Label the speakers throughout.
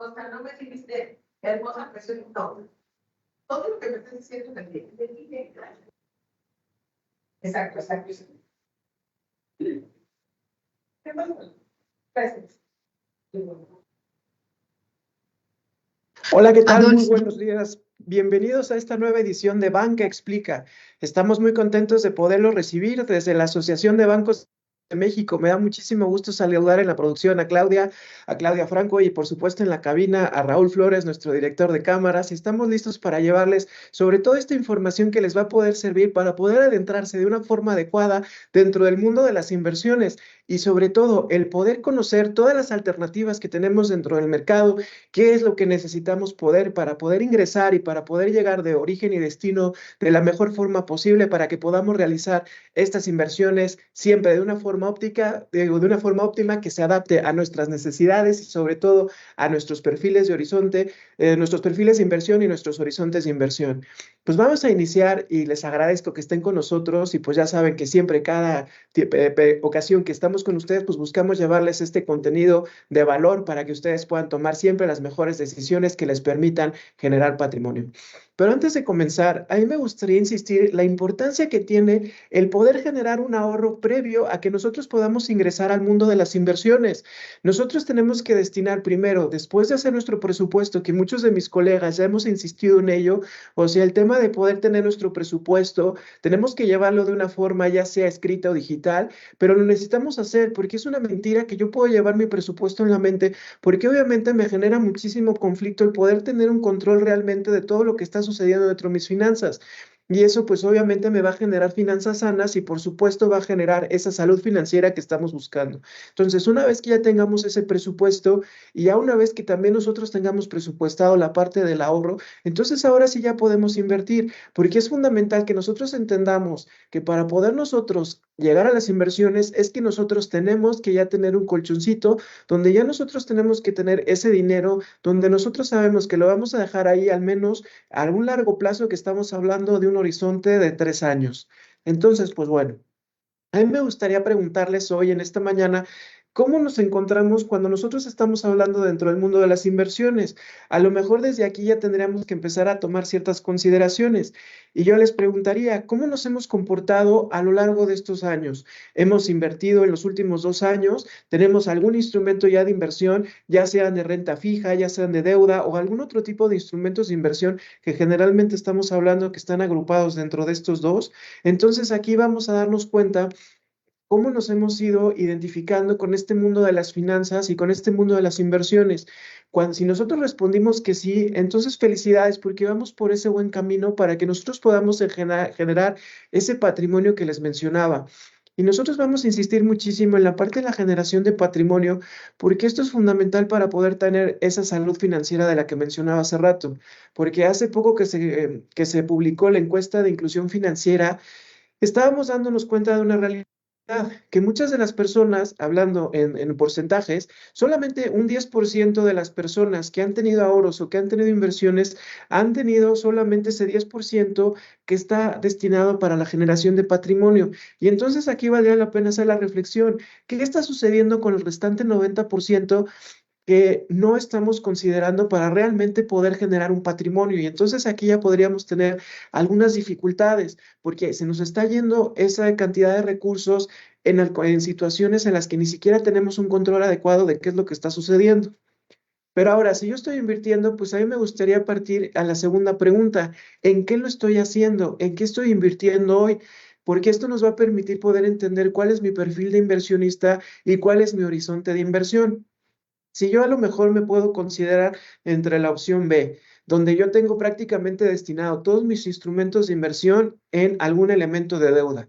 Speaker 1: O sea, no me dijiste hermosa persona, no. Todo lo que me estás diciendo también. Exacto, exacto. ¿Qué pasa? Gracias.
Speaker 2: Hola, ¿qué tal? Muy
Speaker 3: Adolfo,
Speaker 2: buenos días. Bienvenidos a esta nueva edición de Banca Explica. Estamos muy contentos de poderlo recibir desde la Asociación de Bancos de México. Me da muchísimo gusto saludar en la producción a Claudia Franco y por supuesto en la cabina a Raúl Flores, nuestro director de cámaras. Y estamos listos para llevarles sobre todo esta información que les va a poder servir para poder adentrarse de una forma adecuada dentro del mundo de las inversiones y sobre todo el poder conocer todas las alternativas que tenemos dentro del mercado, qué es lo que necesitamos para poder ingresar y para poder llegar de origen y destino de la mejor forma posible para que podamos realizar estas inversiones siempre de una forma óptima que se adapte a nuestras necesidades y sobre todo a nuestros perfiles de horizonte, nuestros perfiles de inversión y nuestros horizontes de inversión. Pues vamos a iniciar y les agradezco que estén con nosotros y pues ya saben que siempre cada ocasión que estamos con ustedes pues buscamos llevarles este contenido de valor para que ustedes puedan tomar siempre las mejores decisiones que les permitan generar patrimonio. Pero antes de comenzar, a mí me gustaría insistir la importancia que tiene el poder generar un ahorro previo a que nosotros podamos ingresar al mundo de las inversiones. Nosotros tenemos que destinar primero, después de hacer nuestro presupuesto, que muchos de mis colegas ya hemos insistido en ello, o sea, el tema de poder tener nuestro presupuesto, tenemos que llevarlo de una forma ya sea escrita o digital, pero lo necesitamos hacer porque es una mentira que yo puedo llevar mi presupuesto en la mente porque obviamente me genera muchísimo conflicto el poder tener un control realmente de todo lo que está sucediendo dentro de mis finanzas. Y eso pues obviamente me va a generar finanzas sanas y por supuesto va a generar esa salud financiera que estamos buscando. Entonces, una vez que ya tengamos ese presupuesto y ya una vez que también nosotros tengamos presupuestado la parte del ahorro, entonces ahora sí ya podemos invertir, porque es fundamental que nosotros entendamos que para poder nosotros llegar a las inversiones es que nosotros tenemos que ya tener un colchoncito donde ya nosotros tenemos que tener ese dinero, donde nosotros sabemos que lo vamos a dejar ahí al menos a un largo plazo, que estamos hablando de un horizonte de 3 años. Entonces, pues bueno, a mí me gustaría preguntarles hoy en esta mañana, ¿cómo nos encontramos cuando nosotros estamos hablando dentro del mundo de las inversiones? A lo mejor desde aquí ya tendríamos que empezar a tomar ciertas consideraciones. Y yo les preguntaría, ¿cómo nos hemos comportado a lo largo de estos años? ¿Hemos invertido en los últimos 2 años? ¿Tenemos algún instrumento ya de inversión, ya sean de renta fija, ya sean de deuda o algún otro tipo de instrumentos de inversión que generalmente estamos hablando que están agrupados dentro de estos dos? Entonces aquí vamos a darnos cuenta cómo nos hemos ido identificando con este mundo de las finanzas y con este mundo de las inversiones. Si nosotros respondimos que sí, entonces felicidades porque vamos por ese buen camino para que nosotros podamos generar ese patrimonio que les mencionaba. Y nosotros vamos a insistir muchísimo en la parte de la generación de patrimonio, porque esto es fundamental para poder tener esa salud financiera de la que mencionaba hace rato. Porque hace poco que se publicó la encuesta de inclusión financiera, estábamos dándonos cuenta de una realidad que muchas de las personas, hablando en porcentajes, solamente un 10% de las personas que han tenido ahorros o que han tenido inversiones han tenido solamente ese 10% que está destinado para la generación de patrimonio. Y entonces aquí valdría la pena hacer la reflexión, ¿qué está sucediendo con el restante 90% que no estamos considerando para realmente poder generar un patrimonio? Y entonces aquí ya podríamos tener algunas dificultades, porque se nos está yendo esa cantidad de recursos en situaciones en las que ni siquiera tenemos un control adecuado de qué es lo que está sucediendo. Pero ahora, si yo estoy invirtiendo, pues a mí me gustaría partir a la segunda pregunta: ¿en qué lo estoy haciendo? ¿En qué estoy invirtiendo hoy? Porque esto nos va a permitir poder entender cuál es mi perfil de inversionista y cuál es mi horizonte de inversión. Si yo a lo mejor me puedo considerar entre la opción B, donde yo tengo prácticamente destinado todos mis instrumentos de inversión en algún elemento de deuda.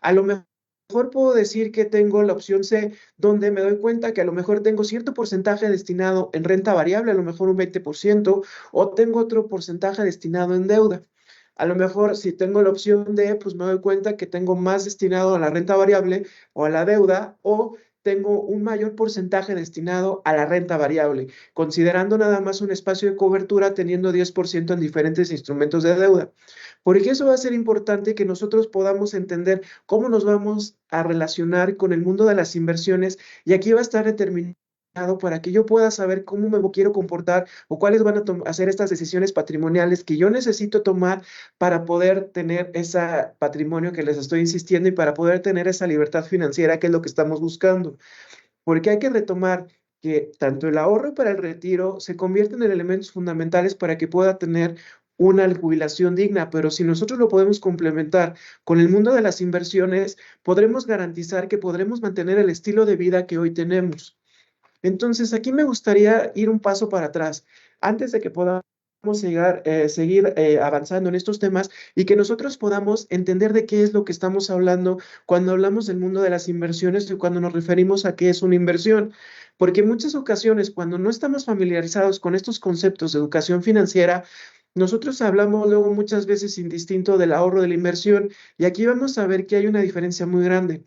Speaker 2: A lo mejor puedo decir que tengo la opción C, donde me doy cuenta que a lo mejor tengo cierto porcentaje destinado en renta variable, a lo mejor un 20%, o tengo otro porcentaje destinado en deuda. A lo mejor si tengo la opción D, pues me doy cuenta que tengo más destinado a la renta variable o a la deuda, o tengo un mayor porcentaje destinado a la renta variable, considerando nada más un espacio de cobertura teniendo 10% en diferentes instrumentos de deuda. Porque eso va a ser importante que nosotros podamos entender cómo nos vamos a relacionar con el mundo de las inversiones, y aquí va a estar determinado para que yo pueda saber cómo me quiero comportar o cuáles van a ser estas decisiones patrimoniales que yo necesito tomar para poder tener ese patrimonio que les estoy insistiendo y para poder tener esa libertad financiera que es lo que estamos buscando. Porque hay que retomar que tanto el ahorro para el retiro se convierten en elementos fundamentales para que pueda tener una jubilación digna, pero si nosotros lo podemos complementar con el mundo de las inversiones, podremos garantizar que podremos mantener el estilo de vida que hoy tenemos. Entonces, aquí me gustaría ir un paso para atrás, antes de que podamos seguir avanzando en estos temas y que nosotros podamos entender de qué es lo que estamos hablando cuando hablamos del mundo de las inversiones y cuando nos referimos a qué es una inversión. Porque en muchas ocasiones, cuando no estamos familiarizados con estos conceptos de educación financiera, nosotros hablamos luego muchas veces indistinto del ahorro de la inversión y aquí vamos a ver que hay una diferencia muy grande.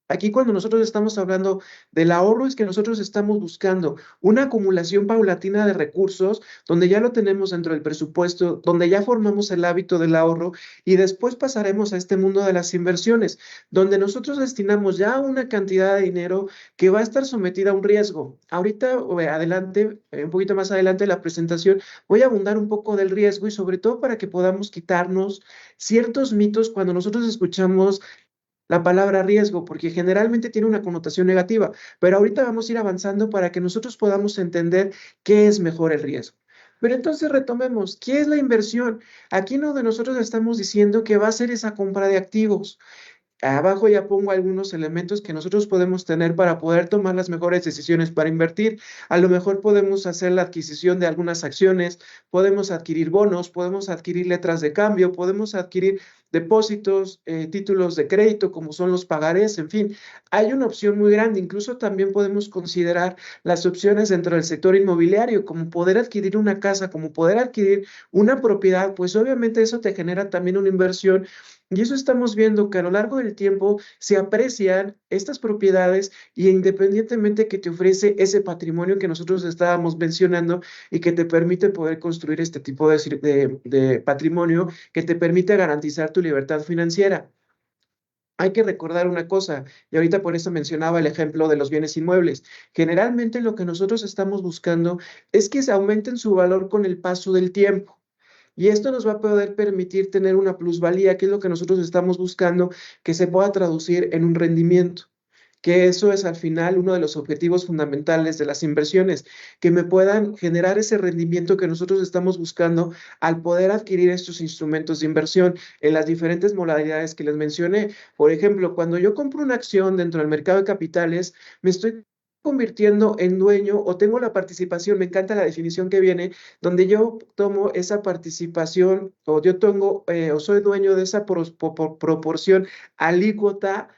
Speaker 2: Aquí cuando nosotros estamos hablando del ahorro es que nosotros estamos buscando una acumulación paulatina de recursos donde ya lo tenemos dentro del presupuesto, donde ya formamos el hábito del ahorro y después pasaremos a este mundo de las inversiones, donde nosotros destinamos ya una cantidad de dinero que va a estar sometida a un riesgo. Ahorita, adelante, un poquito más adelante de la presentación, voy a abundar un poco del riesgo y sobre todo para que podamos quitarnos ciertos mitos cuando nosotros escuchamos la palabra riesgo, porque generalmente tiene una connotación negativa, pero ahorita vamos a ir avanzando para que nosotros podamos entender qué es mejor el riesgo. Pero entonces retomemos, ¿qué es la inversión? Aquí no de nosotros estamos diciendo que va a ser esa compra de activos. Abajo ya pongo algunos elementos que nosotros podemos tener para poder tomar las mejores decisiones para invertir. A lo mejor podemos hacer la adquisición de algunas acciones, podemos adquirir bonos, podemos adquirir letras de cambio, podemos adquirir depósitos, títulos de crédito, como son los pagarés, en fin, hay una opción muy grande. Incluso también podemos considerar las opciones dentro del sector inmobiliario, como poder adquirir una casa, como poder adquirir una propiedad, pues obviamente eso te genera también una inversión y eso estamos viendo que a lo largo del tiempo se aprecian estas propiedades y independientemente que te ofrece ese patrimonio que nosotros estábamos mencionando y que te permite poder construir este tipo de patrimonio que te permite garantizar tu libertad financiera. Hay que recordar una cosa, y ahorita por eso mencionaba el ejemplo de los bienes inmuebles. Generalmente lo que nosotros estamos buscando es que se aumenten su valor con el paso del tiempo. Y esto nos va a poder permitir tener una plusvalía, que es lo que nosotros estamos buscando, que se pueda traducir en un rendimiento. Que eso es al final uno de los objetivos fundamentales de las inversiones, que me puedan generar ese rendimiento que nosotros estamos buscando al poder adquirir estos instrumentos de inversión en las diferentes modalidades que les mencioné. Por ejemplo, cuando yo compro una acción dentro del mercado de capitales, me estoy convirtiendo en dueño o tengo la participación, me encanta la definición que viene, donde yo tomo esa participación o yo tengo o soy dueño de esa proporción alícuota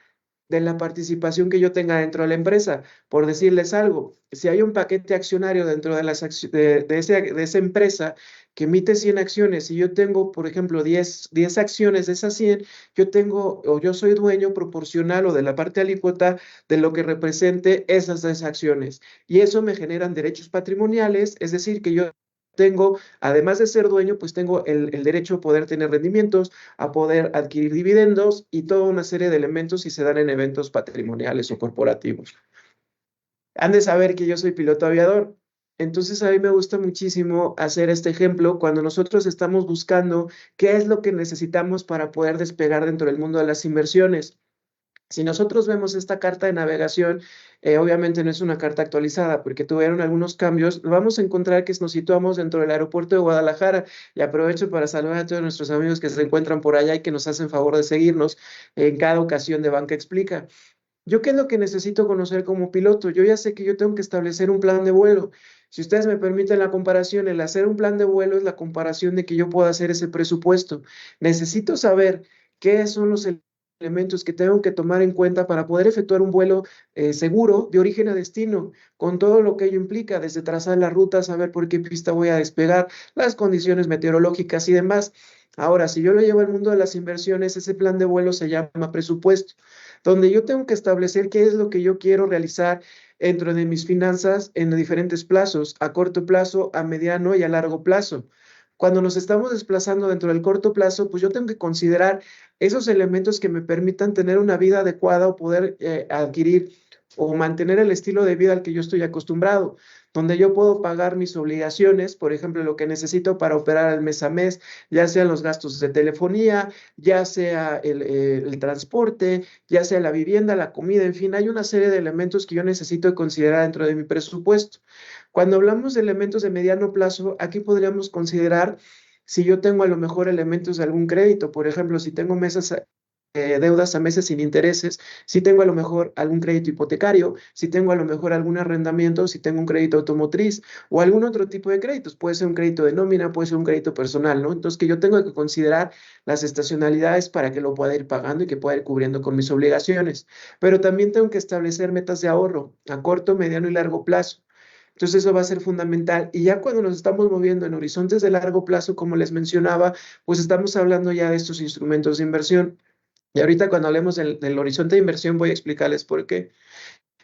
Speaker 2: de la participación que yo tenga dentro de la empresa. Por decirles algo, si hay un paquete accionario dentro de, de esa empresa que emite 100 acciones y yo tengo, por ejemplo, 10 acciones de esas 100, yo tengo o yo soy dueño proporcional o de la parte alícuota de lo que represente esas 10 acciones. Y eso me generan derechos patrimoniales, es decir, que yo tengo, además de ser dueño, pues tengo el derecho a poder tener rendimientos, a poder adquirir dividendos y toda una serie de elementos si se dan en eventos patrimoniales o corporativos. Han de saber que yo soy piloto aviador. Entonces a mí me gusta muchísimo hacer este ejemplo cuando nosotros estamos buscando qué es lo que necesitamos para poder despegar dentro del mundo de las inversiones. Si nosotros vemos esta carta de navegación, obviamente no es una carta actualizada porque tuvieron algunos cambios, vamos a encontrar que nos situamos dentro del aeropuerto de Guadalajara y aprovecho para saludar a todos nuestros amigos que se encuentran por allá y que nos hacen favor de seguirnos en cada ocasión de Banca Explica. ¿Yo qué es lo que necesito conocer como piloto? Yo ya sé que yo tengo que establecer un plan de vuelo. Si ustedes me permiten la comparación, el hacer un plan de vuelo es la comparación de que yo pueda hacer ese presupuesto. Necesito saber qué son los elementos que tengo que tomar en cuenta para poder efectuar un vuelo seguro de origen a destino, con todo lo que ello implica, desde trazar la ruta, saber por qué pista voy a despegar, las condiciones meteorológicas y demás. Ahora, si yo lo llevo al mundo de las inversiones, ese plan de vuelo se llama presupuesto, donde yo tengo que establecer qué es lo que yo quiero realizar dentro de mis finanzas en diferentes plazos, a corto plazo, a mediano y a largo plazo. Cuando nos estamos desplazando dentro del corto plazo, pues yo tengo que considerar esos elementos que me permitan tener una vida adecuada o poder adquirir o mantener el estilo de vida al que yo estoy acostumbrado, donde yo puedo pagar mis obligaciones, por ejemplo, lo que necesito para operar al mes a mes, ya sean los gastos de telefonía, ya sea el transporte, ya sea la vivienda, la comida, en fin, hay una serie de elementos que yo necesito considerar dentro de mi presupuesto. Cuando hablamos de elementos de mediano plazo, aquí podríamos considerar si yo tengo a lo mejor elementos de algún crédito, por ejemplo, si tengo deudas a meses sin intereses, si tengo a lo mejor algún crédito hipotecario, si tengo a lo mejor algún arrendamiento, si tengo un crédito automotriz o algún otro tipo de créditos, puede ser un crédito de nómina, puede ser un crédito personal, ¿no? Entonces que yo tengo que considerar las estacionalidades para que lo pueda ir pagando y que pueda ir cubriendo con mis obligaciones, pero también tengo que establecer metas de ahorro a corto, mediano y largo plazo. Entonces eso va a ser fundamental. Y ya cuando nos estamos moviendo en horizontes de largo plazo, como les mencionaba, pues estamos hablando ya de estos instrumentos de inversión. Y ahorita cuando hablemos del horizonte de inversión voy a explicarles por qué.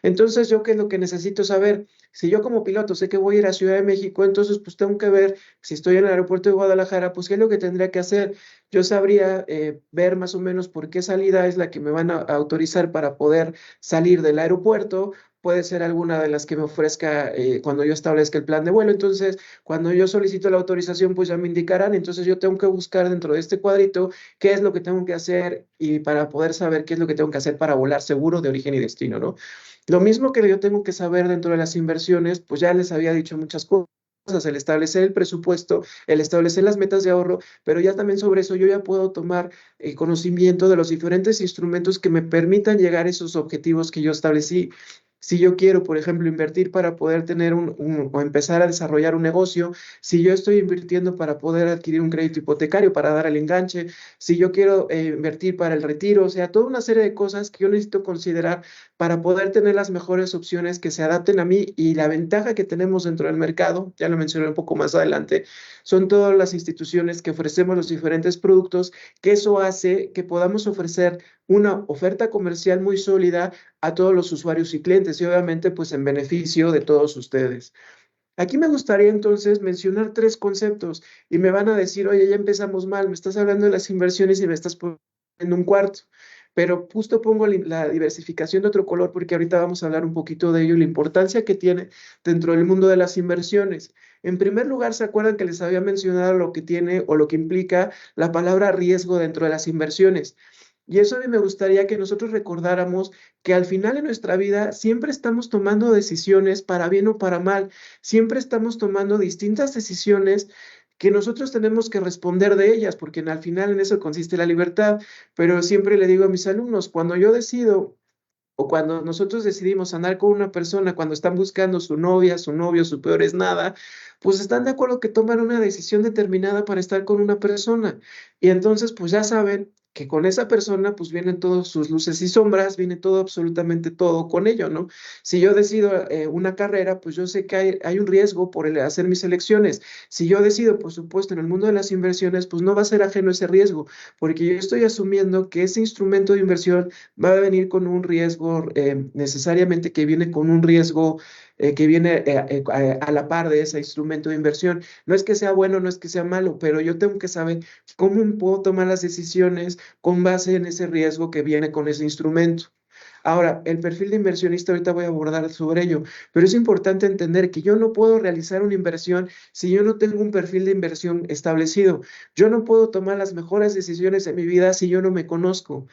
Speaker 2: Entonces, ¿yo qué es lo que necesito saber? Si yo como piloto sé que voy a ir a Ciudad de México, entonces pues tengo que ver, si estoy en el aeropuerto de Guadalajara, pues qué es lo que tendría que hacer. Yo sabría ver más o menos por qué salida es la que me van a autorizar para poder salir del aeropuerto. Puede ser alguna de las que me ofrezca cuando yo establezca el plan de vuelo. Entonces, cuando yo solicito la autorización, pues ya me indicarán. Entonces, yo tengo que buscar dentro de este cuadrito qué es lo que tengo que hacer y para poder saber qué es lo que tengo que hacer para volar seguro de origen y destino, ¿no? Lo mismo que yo tengo que saber dentro de las inversiones, pues ya les había dicho muchas cosas, el establecer el presupuesto, el establecer las metas de ahorro, pero ya también sobre eso yo ya puedo tomar conocimiento de los diferentes instrumentos que me permitan llegar a esos objetivos que yo establecí. Si yo quiero, por ejemplo, invertir para poder tener o empezar a desarrollar un negocio, si yo estoy invirtiendo para poder adquirir un crédito hipotecario, para dar el enganche, si yo quiero invertir para el retiro, o sea, toda una serie de cosas que yo necesito considerar para poder tener las mejores opciones que se adapten a mí y la ventaja que tenemos dentro del mercado, ya lo mencioné un poco más adelante, son todas las instituciones que ofrecemos los diferentes productos, que eso hace que podamos ofrecer una oferta comercial muy sólida a todos los usuarios y clientes y obviamente pues en beneficio de todos ustedes. Aquí me gustaría entonces mencionar tres conceptos y me van a decir, oye, ya empezamos mal, me estás hablando de las inversiones y me estás poniendo un cuarto, pero justo pongo la diversificación de otro color porque ahorita vamos a hablar un poquito de ello y la importancia que tiene dentro del mundo de las inversiones. En primer lugar, ¿se acuerdan que les había mencionado lo que tiene o lo que implica la palabra riesgo dentro de las inversiones? Y eso a mí me gustaría que nosotros recordáramos que al final de nuestra vida siempre estamos tomando decisiones para bien o para mal, siempre estamos tomando distintas decisiones que nosotros tenemos que responder de ellas, porque al final en eso consiste la libertad. Pero siempre le digo a mis alumnos, cuando yo decido o cuando nosotros decidimos andar con una persona, cuando están buscando su novia, su novio, su peor es nada, pues están de acuerdo que toman una decisión determinada para estar con una persona. Y entonces, pues ya saben que con esa persona, pues vienen todas sus luces y sombras, viene todo, absolutamente todo con ello, ¿no? Si yo decido una carrera, pues yo sé que hay un riesgo por hacer mis elecciones. Si yo decido, por supuesto, en el mundo de las inversiones, pues no va a ser ajeno ese riesgo, porque yo estoy asumiendo que ese instrumento de inversión va a venir con un riesgo, necesariamente que viene con un riesgo que viene a la par de ese instrumento de inversión. No es que sea bueno, no es que sea malo, pero yo tengo que saber cómo puedo tomar las decisiones con base en ese riesgo que viene con ese instrumento. Ahora, el perfil de inversionista, ahorita voy a abordar sobre ello, pero es importante entender que yo no puedo realizar una inversión si yo no tengo un perfil de inversión establecido. Yo no puedo tomar las mejores decisiones de mi vida si yo no me conozco.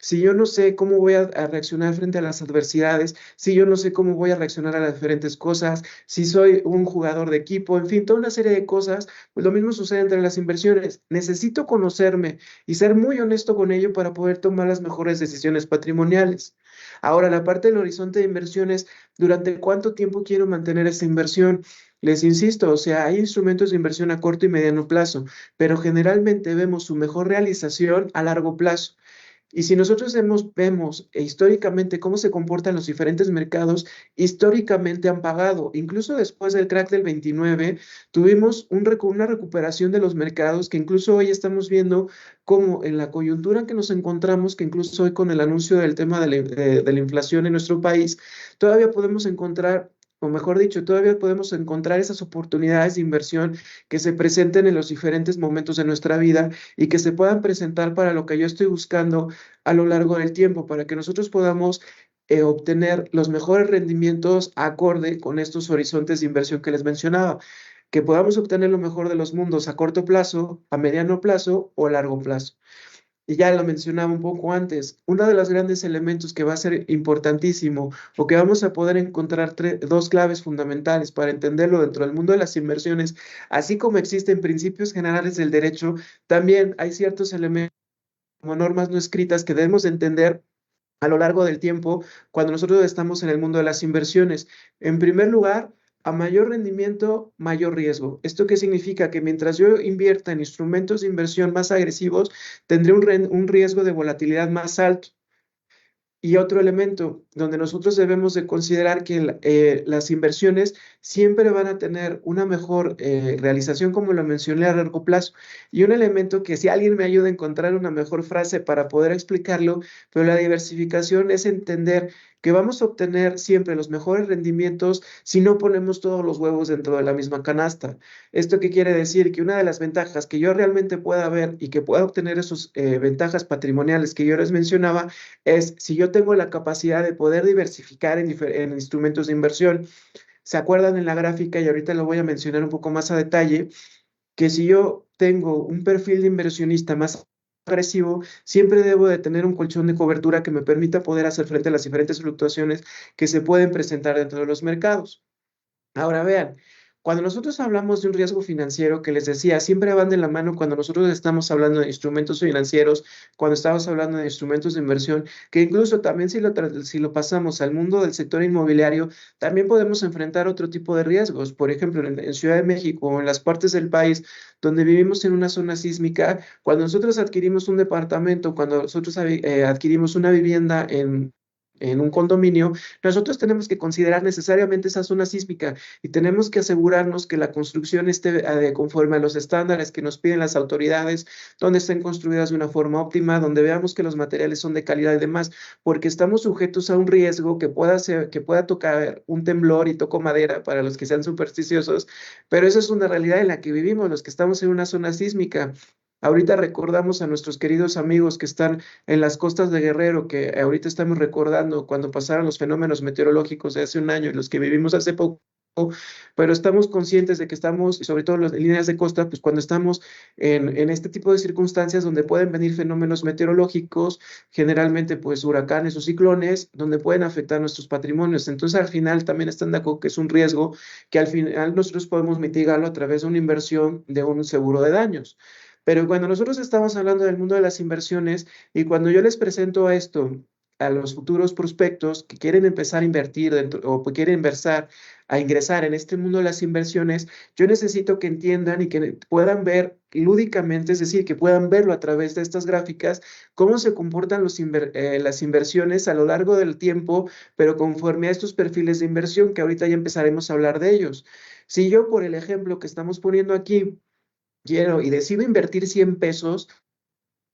Speaker 2: Si yo no sé cómo voy a reaccionar frente a las adversidades, si yo no sé cómo voy a reaccionar a las diferentes cosas, si soy un jugador de equipo, en fin, toda una serie de cosas, pues lo mismo sucede entre las inversiones. Necesito conocerme y ser muy honesto con ello para poder tomar las mejores decisiones patrimoniales. Ahora, la parte del horizonte de inversiones, ¿durante cuánto tiempo quiero mantener esa inversión? Les insisto, o sea, hay instrumentos de inversión a corto y mediano plazo, pero generalmente vemos su mejor realización a largo plazo. Y si nosotros vemos históricamente cómo se comportan los diferentes mercados, históricamente han pagado. Incluso después del crack del 29, tuvimos una recuperación de los mercados que incluso hoy estamos viendo cómo en la coyuntura en que nos encontramos, que incluso hoy con el anuncio del tema de la inflación en nuestro país, todavía podemos encontrar, o mejor dicho, todavía podemos encontrar esas oportunidades de inversión que se presenten en los diferentes momentos de nuestra vida y que se puedan presentar para lo que yo estoy buscando a lo largo del tiempo, para que nosotros podamos obtener los mejores rendimientos acorde con estos horizontes de inversión que les mencionaba, que podamos obtener lo mejor de los mundos a corto plazo, a mediano plazo o a largo plazo. Y ya lo mencionaba un poco antes, uno de los grandes elementos que va a ser importantísimo o que vamos a poder encontrar dos claves fundamentales para entenderlo dentro del mundo de las inversiones, así como existen principios generales del derecho, también hay ciertos elementos como normas no escritas que debemos entender a lo largo del tiempo cuando nosotros estamos en el mundo de las inversiones. En primer lugar, a mayor rendimiento, mayor riesgo. ¿Esto qué significa? Que mientras yo invierta en instrumentos de inversión más agresivos, tendré un riesgo de volatilidad más alto. Y otro elemento donde nosotros debemos de considerar que las inversiones siempre van a tener una mejor realización, como lo mencioné, a largo plazo. Y un elemento que si alguien me ayuda a encontrar una mejor frase para poder explicarlo, pero la diversificación es entender que vamos a obtener siempre los mejores rendimientos si no ponemos todos los huevos dentro de la misma canasta. ¿Esto qué quiere decir? Que una de las ventajas que yo realmente pueda ver y que pueda obtener esas ventajas patrimoniales que yo les mencionaba es si yo tengo la capacidad de poder diversificar en instrumentos de inversión. ¿Se acuerdan en la gráfica? Y ahorita lo voy a mencionar un poco más a detalle, que si yo tengo un perfil de inversionista más agresivo, siempre debo de tener un colchón de cobertura que me permita poder hacer frente a las diferentes fluctuaciones que se pueden presentar dentro de los mercados. Ahora vean, cuando nosotros hablamos de un riesgo financiero, que les decía, siempre van de la mano cuando nosotros estamos hablando de instrumentos financieros, cuando estamos hablando de instrumentos de inversión, que incluso también si lo pasamos al mundo del sector inmobiliario, también podemos enfrentar otro tipo de riesgos. Por ejemplo, en Ciudad de México o en las partes del país donde vivimos en una zona sísmica, cuando nosotros adquirimos un departamento, cuando nosotros adquirimos una vivienda en un condominio, nosotros tenemos que considerar necesariamente esa zona sísmica y tenemos que asegurarnos que la construcción esté conforme a los estándares que nos piden las autoridades, donde estén construidas de una forma óptima, donde veamos que los materiales son de calidad y demás, porque estamos sujetos a un riesgo que pueda tocar un temblor, y toco madera para los que sean supersticiosos, pero esa es una realidad en la que vivimos los que estamos en una zona sísmica. Ahorita recordamos a nuestros queridos amigos que están en las costas de Guerrero, que ahorita estamos recordando cuando pasaron los fenómenos meteorológicos de hace un año y los que vivimos hace poco, pero estamos conscientes de que estamos, y sobre todo las líneas de costa, pues cuando estamos en este tipo de circunstancias donde pueden venir fenómenos meteorológicos, generalmente pues huracanes o ciclones, donde pueden afectar nuestros patrimonios. Entonces al final también están de acuerdo que es un riesgo que al final nosotros podemos mitigarlo a través de una inversión de un seguro de daños. Pero cuando nosotros estamos hablando del mundo de las inversiones y cuando yo les presento esto a los futuros prospectos que quieren empezar a invertir dentro, o que quieren ingresar en este mundo de las inversiones, yo necesito que entiendan y que puedan ver lúdicamente, es decir, que puedan verlo a través de estas gráficas, cómo se comportan las inversiones a lo largo del tiempo, pero conforme a estos perfiles de inversión que ahorita ya empezaremos a hablar de ellos. Si yo, por el ejemplo que estamos poniendo aquí, quiero y decido invertir 100 pesos,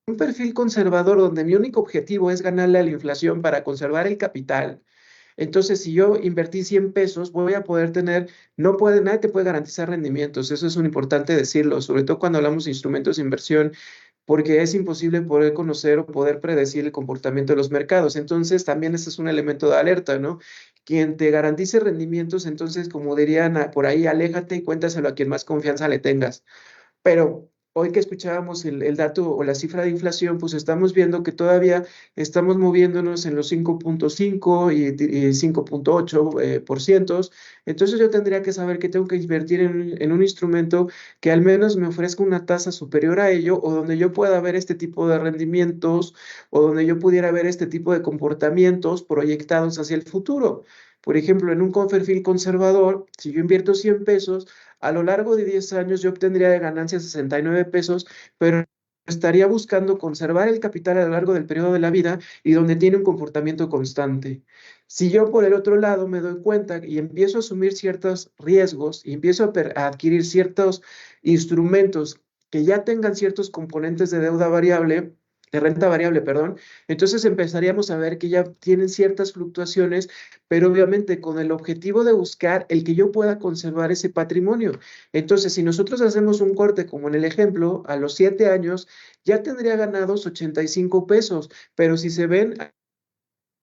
Speaker 2: un perfil conservador donde mi único objetivo es ganarle a la inflación para conservar el capital. Entonces, si yo invertí 100 pesos, voy a poder tener, nadie te puede garantizar rendimientos, eso es un importante decirlo, sobre todo cuando hablamos de instrumentos de inversión, porque es imposible poder conocer o poder predecir el comportamiento de los mercados. Entonces, también ese es un elemento de alerta, ¿no? Quien te garantice rendimientos, entonces, como dirían por ahí, aléjate y cuéntaselo a quien más confianza le tengas. Pero hoy que escuchábamos el dato o la cifra de inflación, pues estamos viendo que todavía estamos moviéndonos en los 5.5 y 5.8 por cientos. Entonces yo tendría que saber que tengo que invertir en un instrumento que al menos me ofrezca una tasa superior a ello o donde yo pueda ver este tipo de rendimientos o donde yo pudiera ver este tipo de comportamientos proyectados hacia el futuro. Por ejemplo, en un perfil conservador, si yo invierto 100 pesos, a lo largo de 10 años yo obtendría de ganancia 69 pesos, pero estaría buscando conservar el capital a lo largo del periodo de la vida y donde tiene un comportamiento constante. Si yo por el otro lado me doy cuenta y empiezo a asumir ciertos riesgos y empiezo a adquirir ciertos instrumentos que ya tengan ciertos componentes de deuda variable, de renta variable, perdón, entonces empezaríamos a ver que ya tienen ciertas fluctuaciones, pero obviamente con el objetivo de buscar el que yo pueda conservar ese patrimonio. Entonces, si nosotros hacemos un corte, como en el ejemplo, a los 7 años, ya tendría ganados 85 pesos, pero si se ven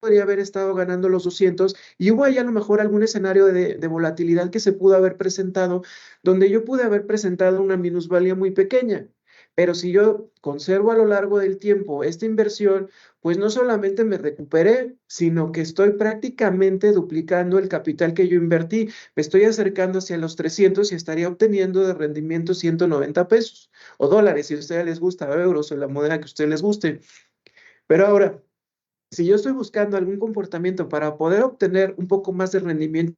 Speaker 2: podría haber estado ganando los 200 y hubo ahí a lo mejor algún escenario de volatilidad que se pudo haber presentado, donde yo pude haber presentado una minusvalía muy pequeña. Pero si yo conservo a lo largo del tiempo esta inversión, pues no solamente me recuperé, sino que estoy prácticamente duplicando el capital que yo invertí. Me estoy acercando hacia los 300 y estaría obteniendo de rendimiento 190 pesos o dólares, si a ustedes les gusta, euros o la moneda que a ustedes les guste. Pero ahora, si yo estoy buscando algún comportamiento para poder obtener un poco más de rendimiento,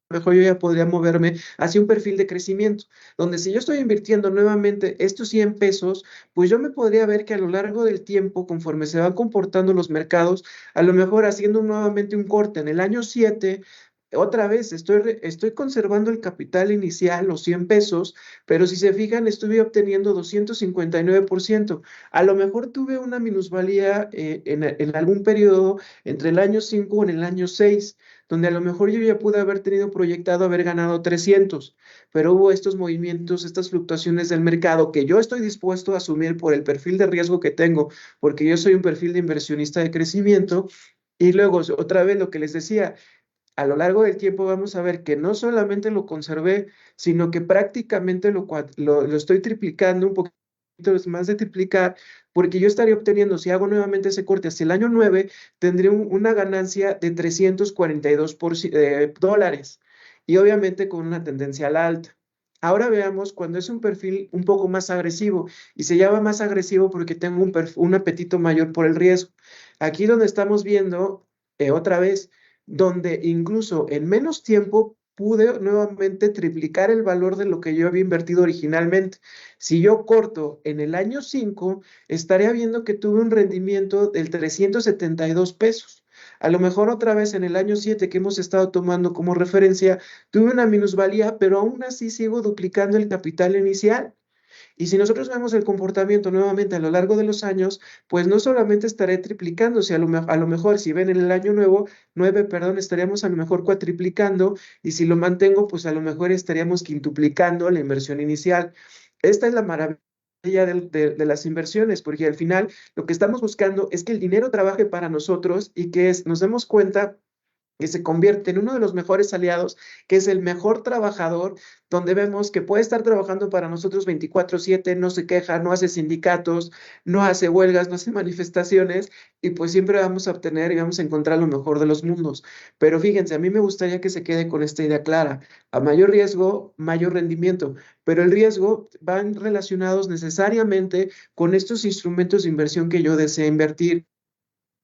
Speaker 2: mejor yo ya podría moverme hacia un perfil de crecimiento, donde si yo estoy invirtiendo nuevamente estos 100 pesos, pues yo me podría ver que a lo largo del tiempo, conforme se van comportando los mercados, a lo mejor haciendo nuevamente un corte en el año 7, otra vez estoy conservando el capital inicial, los 100 pesos, pero si se fijan, estuve obteniendo 259%. A lo mejor tuve una minusvalía en algún periodo entre el año 5 o en el año 6, donde a lo mejor yo ya pude haber tenido proyectado haber ganado 300, pero hubo estos movimientos, estas fluctuaciones del mercado que yo estoy dispuesto a asumir por el perfil de riesgo que tengo, porque yo soy un perfil de inversionista de crecimiento. Y luego, otra vez lo que les decía, a lo largo del tiempo vamos a ver que no solamente lo conservé, sino que prácticamente lo estoy triplicando, un poquito más de triplicar, porque yo estaría obteniendo, si hago nuevamente ese corte hacia el año 9, tendré una ganancia de 342 dólares y obviamente con una tendencia a la alta. Ahora veamos cuando es un perfil un poco más agresivo y se llama más agresivo porque tengo un apetito mayor por el riesgo. Aquí donde estamos viendo otra vez donde incluso en menos tiempo pude nuevamente triplicar el valor de lo que yo había invertido originalmente. Si yo corto en el año 5, estaría viendo que tuve un rendimiento del 372 pesos. A lo mejor otra vez en el año 7 que hemos estado tomando como referencia, tuve una minusvalía, pero aún así sigo duplicando el capital inicial. Y si nosotros vemos el comportamiento nuevamente a lo largo de los años, pues no solamente estaré triplicando, si a lo mejor si ven en el año nuevo, 9, perdón, estaríamos a lo mejor cuatriplicando, y si lo mantengo, pues a lo mejor estaríamos quintuplicando la inversión inicial. Esta es la maravilla de las inversiones, porque al final lo que estamos buscando es que el dinero trabaje para nosotros y que nos demos cuenta que se convierte en uno de los mejores aliados, que es el mejor trabajador, donde vemos que puede estar trabajando para nosotros 24/7, no se queja, no hace sindicatos, no hace huelgas, no hace manifestaciones, y pues siempre vamos a obtener y vamos a encontrar lo mejor de los mundos. Pero fíjense, a mí me gustaría que se quede con esta idea clara: a mayor riesgo, mayor rendimiento, pero el riesgo van relacionados necesariamente con estos instrumentos de inversión que yo deseo invertir.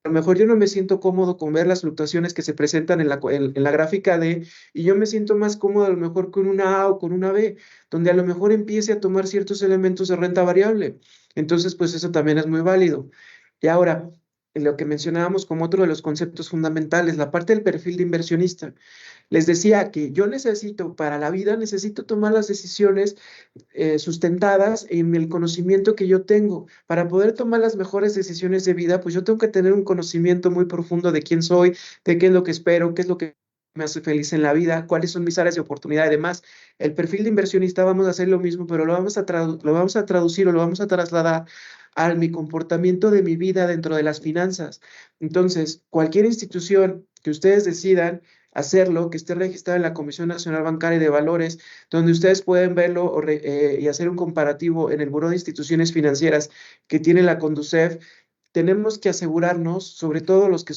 Speaker 2: A lo mejor yo no me siento cómodo con ver las fluctuaciones que se presentan en la gráfica D, y yo me siento más cómodo a lo mejor con una A o con una B, donde a lo mejor empiece a tomar ciertos elementos de renta variable. Entonces, pues eso también es muy válido. Y ahora, en lo que mencionábamos como otro de los conceptos fundamentales, la parte del perfil de inversionista. Les decía que yo necesito, para la vida, necesito tomar las decisiones sustentadas en el conocimiento que yo tengo. Para poder tomar las mejores decisiones de vida, pues yo tengo que tener un conocimiento muy profundo de quién soy, de qué es lo que espero, qué es lo que me hace feliz en la vida, cuáles son mis áreas de oportunidad. Además, el perfil de inversionista vamos a hacer lo mismo, pero lo vamos a traducir o lo vamos a trasladar a mi comportamiento de mi vida dentro de las finanzas. Entonces, cualquier institución que ustedes decidan hacerlo, que esté registrada en la Comisión Nacional Bancaria y de Valores, donde ustedes pueden verlo y hacer un comparativo en el Buró de Instituciones Financieras que tiene la Conducef. Tenemos que asegurarnos, sobre todo los que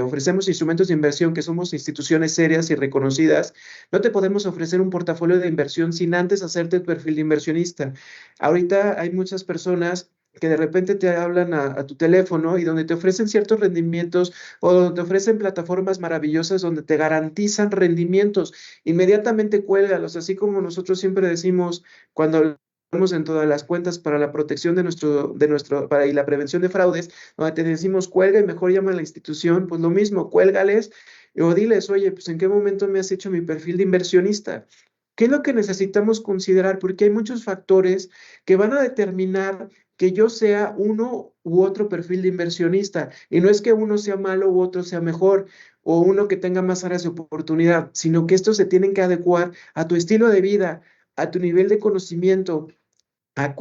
Speaker 2: ofrecemos instrumentos de inversión, que somos instituciones serias y reconocidas, no te podemos ofrecer un portafolio de inversión sin antes hacerte el perfil de inversionista. Ahorita hay muchas personas que de repente te hablan a tu teléfono y donde te ofrecen ciertos rendimientos o donde te ofrecen plataformas maravillosas donde te garantizan rendimientos. Inmediatamente cuélgalos, así como nosotros siempre decimos cuando dentro de las cuentas para la protección y la prevención de fraudes, donde te decimos cuelga y mejor llama a la institución, pues lo mismo, cuélgales o diles, oye, pues en qué momento me has hecho mi perfil de inversionista. ¿Qué es lo que necesitamos considerar? Porque hay muchos factores que van a determinar que yo sea uno u otro perfil de inversionista. Y no es que uno sea malo u otro sea mejor, o uno que tenga más áreas de oportunidad, sino que estos se tienen que adecuar a tu estilo de vida, a tu nivel de conocimiento, a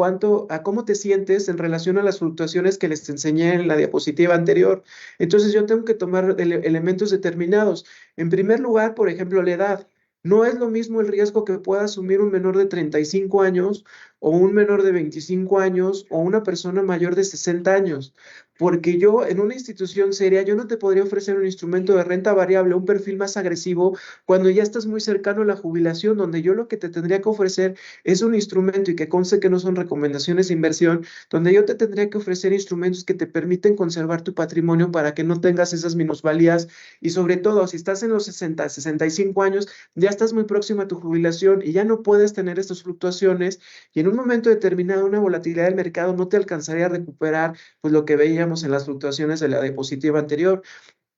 Speaker 2: cómo te sientes en relación a las fluctuaciones que les enseñé en la diapositiva anterior. Entonces yo tengo que tomar elementos determinados. En primer lugar, por ejemplo, la edad. No es lo mismo el riesgo que pueda asumir un menor de 35 años o un menor de 25 años o una persona mayor de 60 años. Porque yo en una institución seria, yo no te podría ofrecer un instrumento de renta variable, un perfil más agresivo, cuando ya estás muy cercano a la jubilación, donde yo lo que te tendría que ofrecer es un instrumento y que conste que no son recomendaciones de inversión, donde yo te tendría que ofrecer instrumentos que te permiten conservar tu patrimonio para que no tengas esas minusvalías y sobre todo si estás en los 60, 65 años, ya estás muy próximo a tu jubilación y ya no puedes tener estas fluctuaciones y en un momento determinado una volatilidad del mercado no te alcanzaría a recuperar pues lo que veíamos en las fluctuaciones de la diapositiva anterior.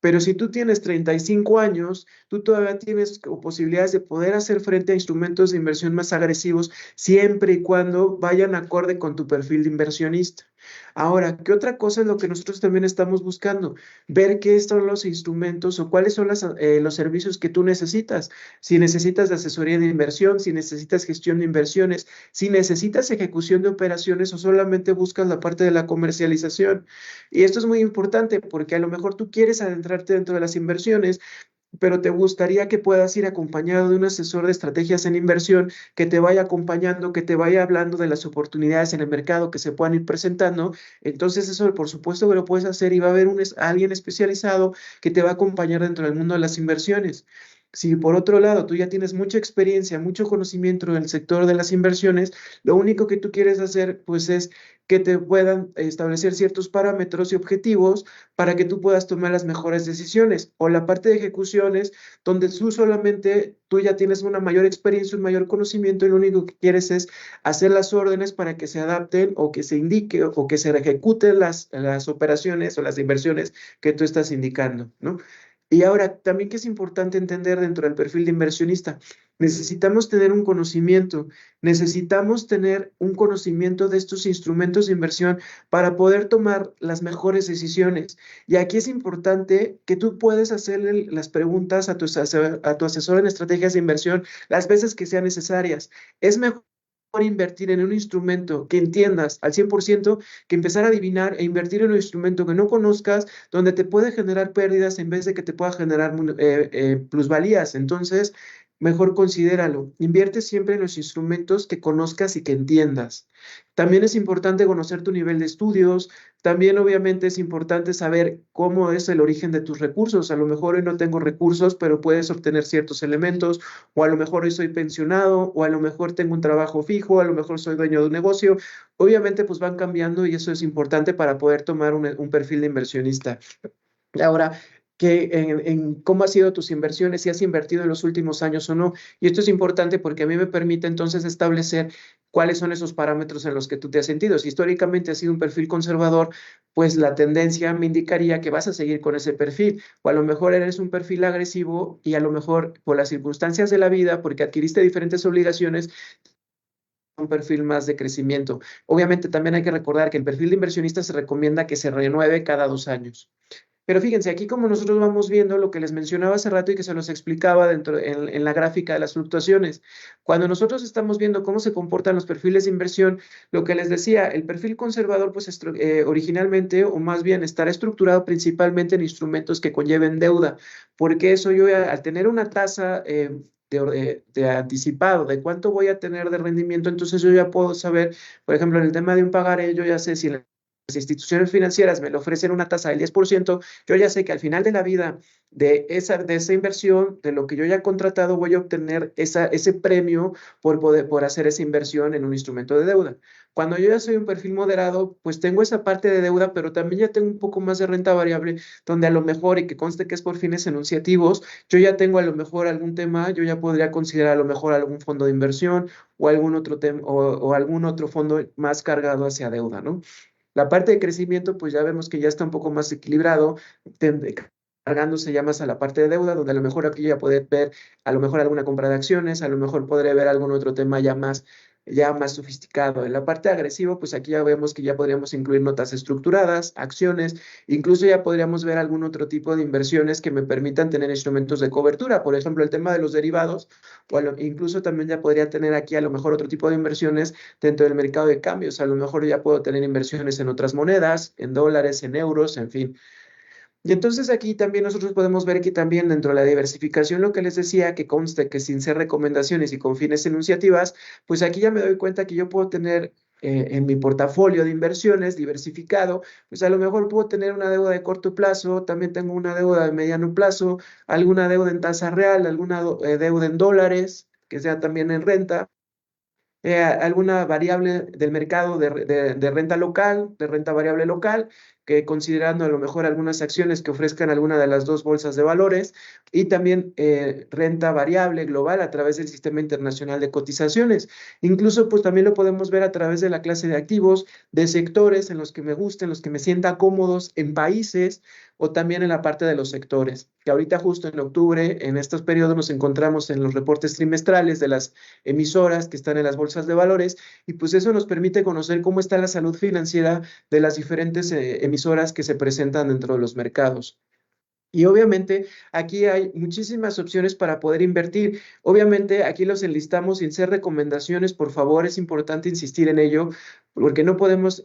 Speaker 2: Pero si tú tienes 35 años, tú todavía tienes posibilidades de poder hacer frente a instrumentos de inversión más agresivos siempre y cuando vayan acorde con tu perfil de inversionista. Ahora, ¿qué otra cosa es lo que nosotros también estamos buscando? Ver qué son los instrumentos o cuáles son los servicios que tú necesitas. Si necesitas de asesoría de inversión, si necesitas gestión de inversiones, si necesitas ejecución de operaciones o solamente buscas la parte de la comercialización. Y esto es muy importante porque a lo mejor tú quieres adentrarte dentro de las inversiones, pero te gustaría que puedas ir acompañado de un asesor de estrategias en inversión que te vaya acompañando, que te vaya hablando de las oportunidades en el mercado que se puedan ir presentando. Entonces eso por supuesto que lo puedes hacer y va a haber alguien especializado que te va a acompañar dentro del mundo de las inversiones. Si por otro lado tú ya tienes mucha experiencia, mucho conocimiento en el sector de las inversiones, lo único que tú quieres hacer pues es que te puedan establecer ciertos parámetros y objetivos para que tú puedas tomar las mejores decisiones. O la parte de ejecuciones, donde tú ya tienes una mayor experiencia, un mayor conocimiento y lo único que quieres es hacer las órdenes para que se adapten o que se indique o que se ejecuten las operaciones o las inversiones que tú estás indicando, ¿no? Y ahora, también que es importante entender dentro del perfil de inversionista, necesitamos tener un conocimiento, necesitamos tener un conocimiento de estos instrumentos de inversión para poder tomar las mejores decisiones. Y aquí es importante que tú puedes hacerle las preguntas a tu asesor en estrategias de inversión las veces que sean necesarias. Es mejor invertir en un instrumento que entiendas al 100% que empezar a adivinar e invertir en un instrumento que no conozcas, donde te puede generar pérdidas en vez de que te pueda generar plusvalías. Entonces, mejor considéralo. Invierte siempre en los instrumentos que conozcas y que entiendas. También es importante conocer tu nivel de estudios. También obviamente es importante saber cómo es el origen de tus recursos. A lo mejor hoy no tengo recursos, pero puedes obtener ciertos elementos, o a lo mejor hoy soy pensionado, o a lo mejor tengo un trabajo fijo, a lo mejor soy dueño de un negocio. Obviamente pues van cambiando y eso es importante para poder tomar un perfil de inversionista. Ahora, cómo han sido tus inversiones, si has invertido en los últimos años o no. Y esto es importante porque a mí me permite entonces establecer cuáles son esos parámetros en los que tú te has sentido. Si históricamente has sido un perfil conservador, pues la tendencia me indicaría que vas a seguir con ese perfil. O a lo mejor eres un perfil agresivo y a lo mejor por las circunstancias de la vida, porque adquiriste diferentes obligaciones, un perfil más de crecimiento. Obviamente también hay que recordar que el perfil de inversionista se recomienda que se renueve cada 2 años. Pero fíjense, aquí como nosotros vamos viendo lo que les mencionaba hace rato y que se los explicaba en la gráfica de las fluctuaciones, cuando nosotros estamos viendo cómo se comportan los perfiles de inversión, lo que les decía, el perfil conservador, pues originalmente, o más bien estará estructurado principalmente en instrumentos que conlleven deuda, porque eso yo al tener una tasa de anticipado de cuánto voy a tener de rendimiento, entonces yo ya puedo saber, por ejemplo, en el tema de un pagaré, yo ya sé si las instituciones financieras me lo ofrecen una tasa del 10%, yo ya sé que al final de la vida de esa inversión, de lo que yo ya he contratado, voy a obtener ese premio por hacer esa inversión en un instrumento de deuda. Cuando yo ya soy un perfil moderado, pues tengo esa parte de deuda, pero también ya tengo un poco más de renta variable, donde a lo mejor, y que conste que es por fines enunciativos, yo ya tengo a lo mejor algún tema, yo ya podría considerar a lo mejor algún fondo de inversión o algún otro tema o algún otro fondo más cargado hacia deuda, ¿no? La parte de crecimiento, pues ya vemos que ya está un poco más equilibrado, cargándose ya más a la parte de deuda, donde a lo mejor aquí ya puede ver a lo mejor alguna compra de acciones, a lo mejor podré ver algún otro tema ya más ya más sofisticado. En la parte agresiva, pues aquí ya vemos que ya podríamos incluir notas estructuradas, acciones, incluso ya podríamos ver algún otro tipo de inversiones que me permitan tener instrumentos de cobertura. Por ejemplo, el tema de los derivados, incluso también ya podría tener aquí a lo mejor otro tipo de inversiones dentro del mercado de cambios. A lo mejor ya puedo tener inversiones en otras monedas, en dólares, en euros, en fin. Y entonces aquí también nosotros podemos ver que también dentro de la diversificación, lo que les decía, que conste que sin ser recomendaciones y con fines enunciativas, pues aquí ya me doy cuenta que yo puedo tener en mi portafolio de inversiones diversificado, pues a lo mejor puedo tener una deuda de corto plazo, también tengo una deuda de mediano plazo, alguna deuda en tasa real, alguna deuda en dólares, que sea también en renta, alguna variable del mercado de renta local, de renta variable local, que considerando a lo mejor algunas acciones que ofrezcan alguna de las dos bolsas de valores, y también renta variable global a través del sistema internacional de cotizaciones. Incluso pues también lo podemos ver a través de la clase de activos, de sectores en los que me gusten, los que me sienta cómodos, en países o también en la parte de los sectores, que ahorita justo en octubre, en estos periodos nos encontramos en los reportes trimestrales de las emisoras que están en las bolsas de valores, y pues eso nos permite conocer cómo está la salud financiera de las diferentes emisoras que se presentan dentro de los mercados. Y obviamente aquí hay muchísimas opciones para poder invertir. Obviamente aquí los enlistamos sin ser recomendaciones, por favor, es importante insistir en ello, porque no podemos,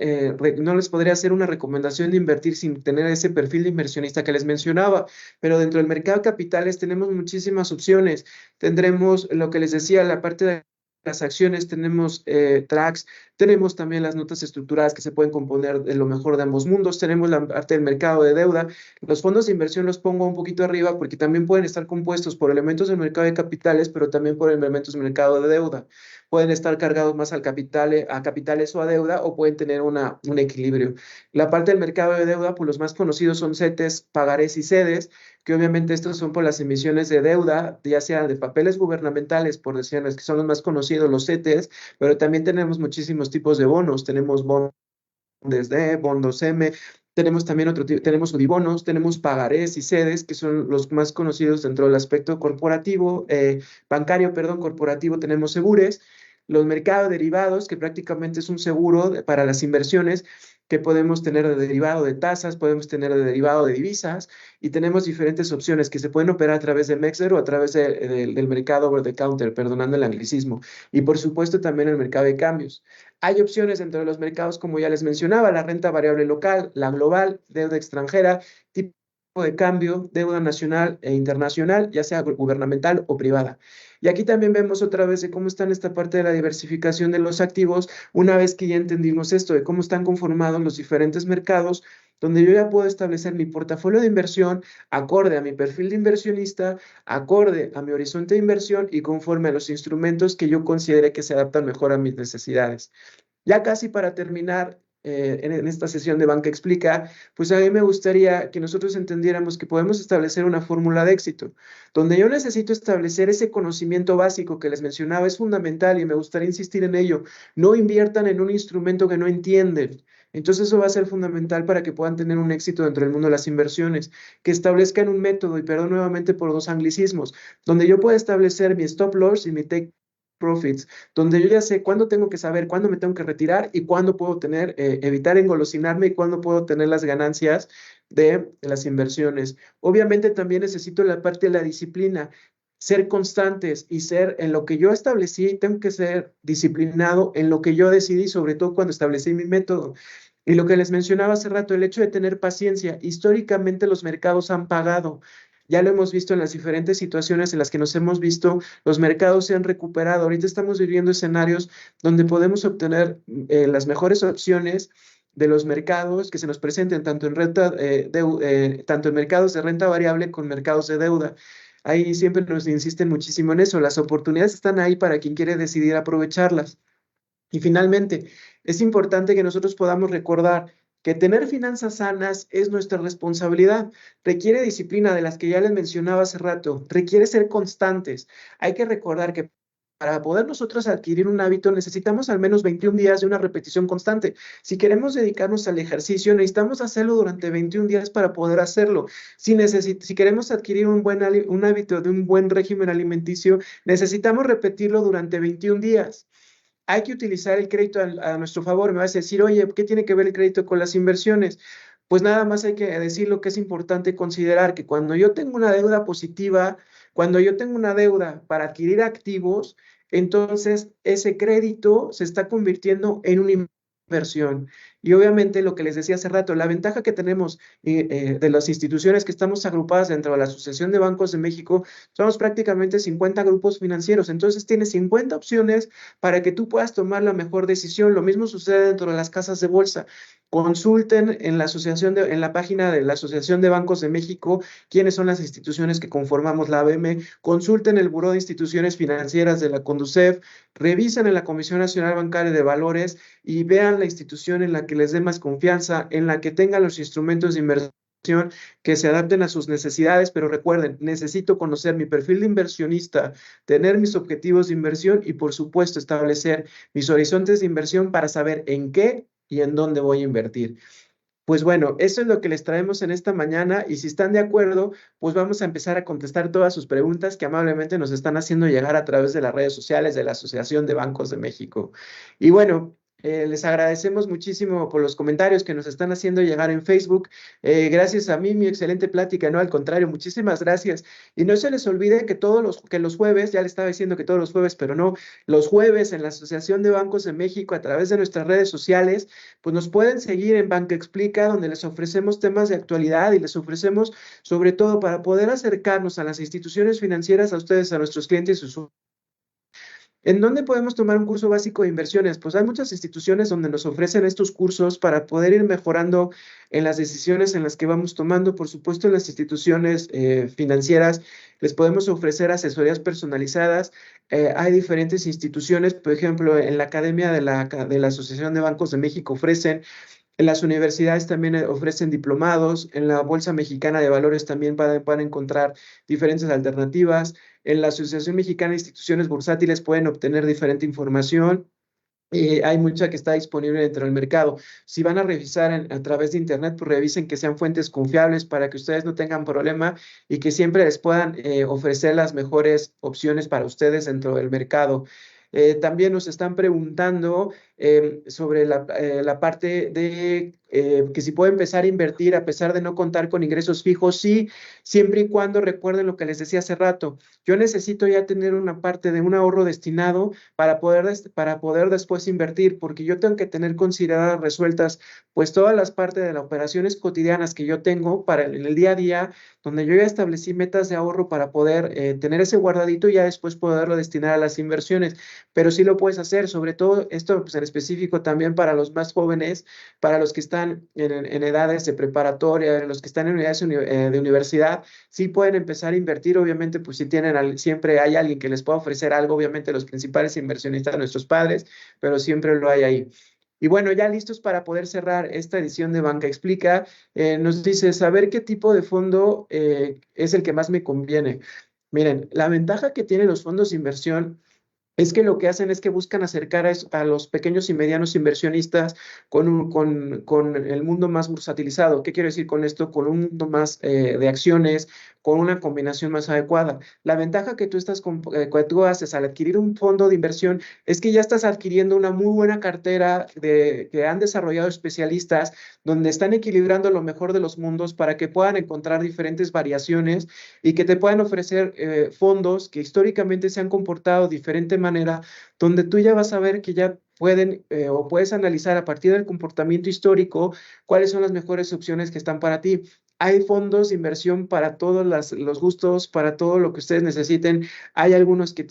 Speaker 2: no les podría hacer una recomendación de invertir sin tener ese perfil de inversionista que les mencionaba, pero dentro del mercado de capitales tenemos muchísimas opciones. Tendremos lo que les decía, la parte de las acciones, tenemos tracks, tenemos también las notas estructuradas que se pueden componer de lo mejor de ambos mundos, tenemos la parte del mercado de deuda. Los fondos de inversión los pongo un poquito arriba porque también pueden estar compuestos por elementos del mercado de capitales, pero también por elementos del mercado de deuda. Pueden estar cargados más al capital, a capitales o a deuda, o pueden tener un equilibrio. La parte del mercado de deuda, pues los más conocidos son CETES, pagarés y CEDES, que obviamente estos son por las emisiones de deuda, ya sea de papeles gubernamentales, por decirles que son los más conocidos, los CETES, pero también tenemos muchísimos tipos de bonos. Tenemos bonos D, bondos M, tenemos también otro tipo, tenemos unibonos, tenemos pagarés y sedes, que son los más conocidos dentro del aspecto corporativo, bancario, perdón, corporativo, tenemos segures, los mercados derivados, que prácticamente es un seguro para las inversiones, que podemos tener de derivado de tasas, podemos tener de derivado de divisas, y tenemos diferentes opciones que se pueden operar a través de Mexer o a través del mercado over the counter, perdonando el anglicismo, y por supuesto también el mercado de cambios. Hay opciones dentro de los mercados, como ya les mencionaba, la renta variable local, la global, deuda extranjera, tipo de cambio, deuda nacional e internacional, ya sea gubernamental o privada. Y aquí también vemos otra vez de cómo está en esta parte de la diversificación de los activos, una vez que ya entendimos esto, de cómo están conformados los diferentes mercados, donde yo ya puedo establecer mi portafolio de inversión acorde a mi perfil de inversionista, acorde a mi horizonte de inversión y conforme a los instrumentos que yo considere que se adaptan mejor a mis necesidades. Ya casi para terminar en esta sesión de Banca Explica, pues a mí me gustaría que nosotros entendiéramos que podemos establecer una fórmula de éxito, donde yo necesito establecer ese conocimiento básico que les mencionaba, es fundamental y me gustaría insistir en ello. No inviertan en un instrumento que no entienden. Entonces eso va a ser fundamental para que puedan tener un éxito dentro del mundo de las inversiones, que establezcan un método, y perdón nuevamente por dos anglicismos, donde yo pueda establecer mi stop loss y mi take profits, donde yo ya sé cuándo tengo que saber, cuándo me tengo que retirar y cuándo puedo tener, evitar engolosinarme y cuándo puedo tener las ganancias de las inversiones. Obviamente también necesito la parte de la disciplina, ser constantes y ser en lo que yo establecí, tengo que ser disciplinado en lo que yo decidí, sobre todo cuando establecí mi método. Y lo que les mencionaba hace rato, el hecho de tener paciencia, históricamente los mercados han pagado. Ya lo hemos visto en las diferentes situaciones en las que nos hemos visto, los mercados se han recuperado. Ahorita estamos viviendo escenarios donde podemos obtener las mejores opciones de los mercados que se nos presenten tanto en tanto en mercados de renta variable con mercados de deuda. Ahí siempre nos insisten muchísimo en eso. Las oportunidades están ahí para quien quiere decidir aprovecharlas. Y finalmente, es importante que nosotros podamos recordar que tener finanzas sanas es nuestra responsabilidad. Requiere disciplina de las que ya les mencionaba hace rato. Requiere ser constantes. Hay que recordar que para poder nosotros adquirir un hábito necesitamos al menos 21 días de una repetición constante. Si queremos dedicarnos al ejercicio, necesitamos hacerlo durante 21 días para poder hacerlo. Si queremos adquirir un hábito de un buen régimen alimenticio, necesitamos repetirlo durante 21 días. hay que utilizar el crédito a nuestro favor. Me vas a decir, oye, ¿qué tiene que ver el crédito con las inversiones? Pues nada más hay que decir lo que es importante considerar, que cuando yo tengo una deuda positiva, cuando yo tengo una deuda para adquirir activos, entonces ese crédito se está convirtiendo en una inversión. Y obviamente lo que les decía hace rato, la ventaja que tenemos de las instituciones que estamos agrupadas dentro de la Asociación de Bancos de México, somos prácticamente 50 grupos financieros. Entonces tienes 50 opciones para que tú puedas tomar la mejor decisión. Lo mismo sucede dentro de las casas de bolsa. Consulten en en la página de la Asociación de Bancos de México quiénes son las instituciones que conformamos la ABM, consulten el Buró de Instituciones Financieras de la CONDUCEF, revisen en la Comisión Nacional Bancaria de Valores y vean la institución en la que les dé más confianza, en la que tengan los instrumentos de inversión que se adapten a sus necesidades, pero recuerden, necesito conocer mi perfil de inversionista, tener mis objetivos de inversión y por supuesto establecer mis horizontes de inversión para saber en qué y en dónde voy a invertir. Pues bueno, eso es lo que les traemos en esta mañana y si están de acuerdo, pues vamos a empezar a contestar todas sus preguntas que amablemente nos están haciendo llegar a través de las redes sociales de la Asociación de Bancos de México. Y bueno, les agradecemos muchísimo por los comentarios que nos están haciendo llegar en Facebook. Gracias a mí, mi excelente plática, no, al contrario, muchísimas gracias. Y no se les olvide que los jueves, ya les estaba diciendo que todos los jueves, pero no, los jueves en la Asociación de Bancos de México a través de nuestras redes sociales, pues nos pueden seguir en Banca Explica, donde les ofrecemos temas de actualidad y les ofrecemos sobre todo para poder acercarnos a las instituciones financieras, a ustedes, a nuestros clientes y usuarios. ¿En dónde podemos tomar un curso básico de inversiones? Pues hay muchas instituciones donde nos ofrecen estos cursos para poder ir mejorando en las decisiones en las que vamos tomando. Por supuesto, en las instituciones financieras les podemos ofrecer asesorías personalizadas. Hay diferentes instituciones, por ejemplo, en la Academia de la Asociación de Bancos de México ofrecen. En las universidades también ofrecen diplomados, en la Bolsa Mexicana de Valores también van a encontrar diferentes alternativas, en la Asociación Mexicana de Instituciones Bursátiles pueden obtener diferente información. Hay mucha que está disponible dentro del mercado. Si van a revisar a través de Internet, pues revisen que sean fuentes confiables para que ustedes no tengan problema y que siempre les puedan ofrecer las mejores opciones para ustedes dentro del mercado. También nos están preguntando sobre la parte de que si puede empezar a invertir a pesar de no contar con ingresos fijos. Sí, siempre y cuando recuerden lo que les decía hace rato. Yo necesito ya tener una parte de un ahorro destinado para poder después invertir, porque yo tengo que tener consideradas resueltas pues todas las partes de las operaciones cotidianas que yo tengo para en el día a día, donde yo ya establecí metas de ahorro para poder tener ese guardadito y ya después poderlo destinar a las inversiones. Pero sí lo puedes hacer, sobre todo esto pues, en específico también para los más jóvenes, para los que están en edades de preparatoria, los que están en edades de universidad, sí pueden empezar a invertir. Obviamente pues si tienen, siempre hay alguien que les pueda ofrecer algo, obviamente los principales inversionistas, nuestros padres, pero siempre lo hay ahí. Y bueno, ya listos para poder cerrar esta edición de Banca Explica, nos dice, saber qué tipo de fondo es el que más me conviene. Miren, la ventaja que tienen los fondos de inversión es que lo que hacen es que buscan acercar a los pequeños y medianos inversionistas con el mundo más bursatilizado. ¿Qué quiero decir con esto? Con un mundo más de acciones, con una combinación más adecuada. La ventaja que tú haces al adquirir un fondo de inversión es que ya estás adquiriendo una muy buena cartera que han desarrollado especialistas donde están equilibrando lo mejor de los mundos para que puedan encontrar diferentes variaciones y que te puedan ofrecer fondos que históricamente se han comportado de diferente manera, donde tú ya vas a ver que ya pueden o puedes analizar a partir del comportamiento histórico cuáles son las mejores opciones que están para ti. Hay fondos de inversión para todos los gustos, para todo lo que ustedes necesiten. Hay algunos que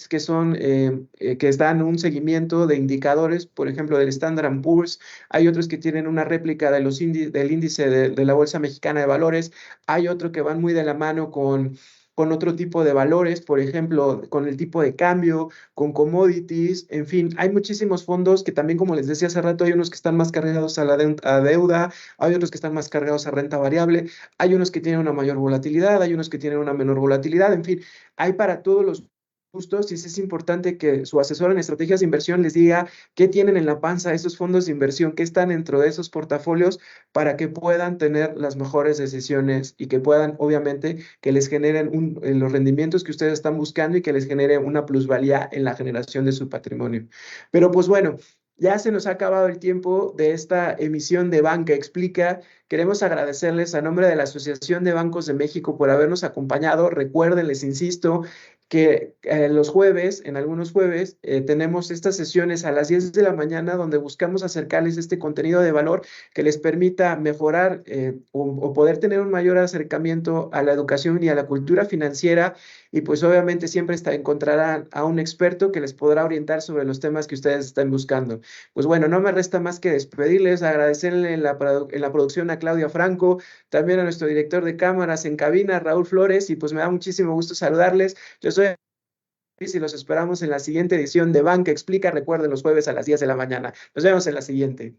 Speaker 2: dan un seguimiento de indicadores, por ejemplo, del Standard & Poor's. Hay otros que tienen una réplica del índice de la Bolsa Mexicana de Valores. Hay otros que van muy de la mano con otro tipo de valores, por ejemplo, con el tipo de cambio, con commodities, en fin, hay muchísimos fondos que también, como les decía hace rato, hay unos que están más cargados a deuda, hay otros que están más cargados a renta variable, hay unos que tienen una mayor volatilidad, hay unos que tienen una menor volatilidad, en fin, hay para todos los justo, sí es importante que su asesor en estrategias de inversión les diga qué tienen en la panza esos fondos de inversión, qué están dentro de esos portafolios para que puedan tener las mejores decisiones y que puedan, obviamente, que les generen los rendimientos que ustedes están buscando y que les genere una plusvalía en la generación de su patrimonio. Pero pues bueno. Ya se nos ha acabado el tiempo de esta emisión de Banca Explica. Queremos agradecerles a nombre de la Asociación de Bancos de México por habernos acompañado. Recuerden, les insisto, que los jueves, en algunos jueves, tenemos estas sesiones a las 10 de la mañana donde buscamos acercarles este contenido de valor que les permita mejorar o poder tener un mayor acercamiento a la educación y a la cultura financiera. Y pues obviamente siempre encontrarán a un experto que les podrá orientar sobre los temas que ustedes están buscando. Pues bueno, no me resta más que despedirles, agradecerle en la producción a Claudia Franco, también a nuestro director de cámaras en cabina, Raúl Flores, y pues me da muchísimo gusto saludarles. Yo soy Luis y los esperamos en la siguiente edición de Banca Explica. Recuerden, los jueves a las 10 de la mañana. Nos vemos en la siguiente.